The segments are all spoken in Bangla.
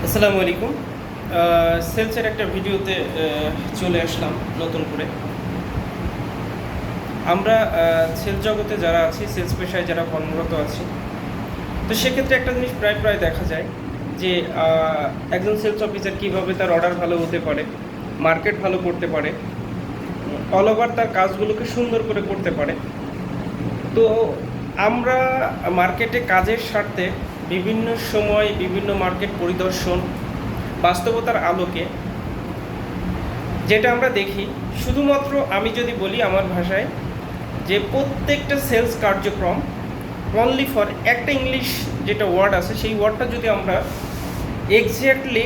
আসসালামু আলাইকুম। সেলসের একটা ভিডিওতে চলে আসলাম নতুন করে। আমরা সেলস জগতে যারা আছি, সেলস পেশায় যারা কর্মরত আছি, তো সেক্ষেত্রে একটা জিনিস প্রায় দেখা যায় যে একজন সেলস অফিসার কীভাবে তার অর্ডার ভালো হতে পারে, মার্কেট ভালো করতে পারে, অল ওভার তার কাজগুলোকে সুন্দর করে করতে পারে। তো আমরা মার্কেটে কাজের স্বার্থে বিভিন্ন সময় বিভিন্ন মার্কেট পরিদর্শন, বাস্তবতার আলোকে যেটা আমরা দেখি, শুধুমাত্র আমি যদি বলি আমার ভাষায়, যে প্রত্যেকটা সেলস কার্যক্রম অনলি ফর একটা ইংলিশ যেটা ওয়ার্ড আছে, সেই ওয়ার্ডটা যদি আমরা এক্স্যাক্টলি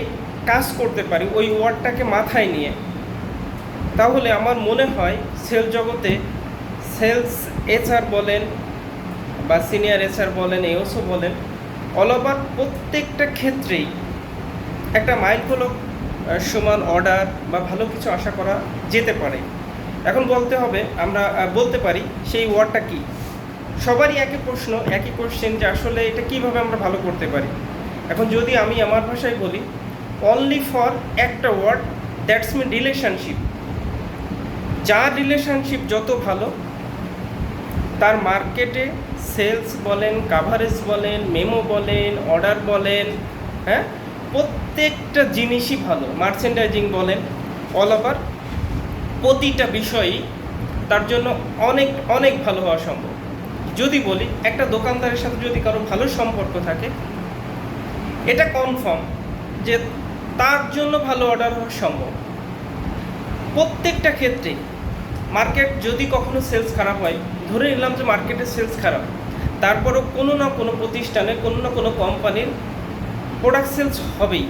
কাজ করতে পারি ওই ওয়ার্ডটাকে মাথায় নিয়ে, তাহলে আমার মনে হয় সেল জগতে সেলস এইচআর বলেন বা সিনিয়র এইচআর বলেন, এওসও বলেন, অল ওভার প্রত্যেকটা ক্ষেত্রেই একটা মাইলফলক সমান অর্ডার বা ভালো কিছু আশা করা যেতে পারে। এখন বলতে হবে, আমরা বলতে পারি সেই ওয়ার্ডটা কি। সবারই একই প্রশ্ন, একই কোশ্চেন, যে আসলে এটা কিভাবে আমরা ভালো করতে পারি। এখন যদি আমি আমার ভাষায় বলি, অনলি ফর একটা ওয়ার্ড, দ্যাটস মিন রিলেশনশিপ। যার রিলেশনশিপ যত ভালো, তার মার্কেটে সেলস বলেন, কাভারেজ বলেন, মেমো বলেন, অর্ডার বলেন, হ্যাঁ, প্রত্যেকটা জিনিসই ভালো, মার্চেন্ডাইজিং বলেন, অল ওভার প্রতিটা বিষয়ই তার জন্য অনেক অনেক ভালো হওয়া সম্ভব। যদি বলি একটা দোকানদারের সাথে যদি কারো ভালো সম্পর্ক থাকে, এটা কনফার্ম যে তার জন্য ভালো অর্ডার হওয়া সম্ভব। প্রত্যেকটা ক্ষেত্রেই মার্কেট যদি কখনো সেলস খারাপ হয়, ধরে নিলাম যে মার্কেটের সেলস খারাপ, তারপরও কোনো না কোনো প্রতিষ্ঠানে, কোনো না কোনো কোম্পানির প্রোডাক্ট সেলস হবেই।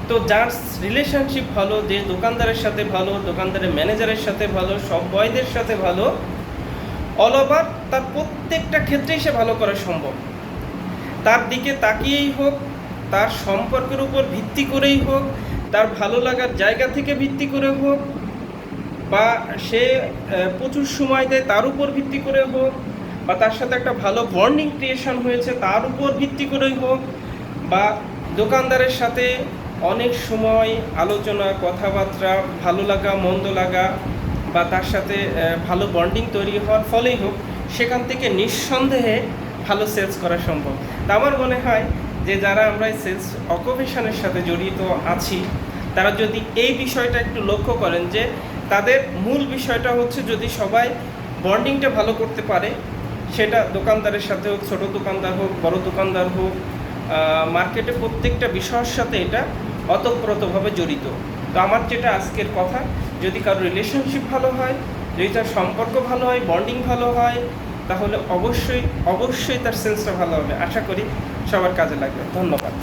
তো যার রিলেশনশিপ ভালো, যে দোকানদারের সাথে ভালো, দোকানদারের ম্যানেজারের সাথে ভালো, সব বয়দের সাথে ভালো, অল ওভার তার প্রত্যেকটা ক্ষেত্রেই সে ভালো করা সম্ভব। তার দিকে তাকিয়েই হোক, তার সম্পর্কের উপর ভিত্তি করেই হোক, তার ভালো লাগার জায়গা থেকে ভিত্তি করে হোক, বা সে প্রচুর সময় দেয় তার উপর ভিত্তি করে হোক, বা তার সাথে একটা ভালো বন্ডিং ক্রিয়েশন হয়েছে তার উপর ভিত্তি করেই হোক, বা দোকানদারের সাথে অনেক সময় আলোচনা, কথাবার্তা, ভালো লাগা, মন্দ লাগা, বা তার সাথে ভালো বন্ডিং তৈরি হওয়ার ফলেই হোক, সেখান থেকে নিঃসন্দেহে ভালো সেলস করা সম্ভব। তা আমার মনে হয় যে যারা আমরা সেলস অকুপেশনের সাথে জড়িত আছি, তারা যদি এই বিষয়টা একটু লক্ষ্য করেন, যে তাদের মূল বিষয়টা হচ্ছে যদি সবাই বন্ডিংটা ভালো করতে পারে, সেটা দোকানদারের সাথে হোক, ছোটো দোকানদার হোক, বড় দোকানদার হোক, মার্কেটে প্রত্যেকটা বিষয়ের সাথে এটা ওতপ্রোতভাবে জড়িত। তো আমার যেটা আজকের কথা, যদি কারোর রিলেশনশিপ ভালো হয়, যদি তার সম্পর্ক ভালো হয়, বন্ডিং ভালো হয়, তাহলে অবশ্যই অবশ্যই তার সেলসটা ভালো হবে। আশা করি সবার কাজে লাগবে। ধন্যবাদ।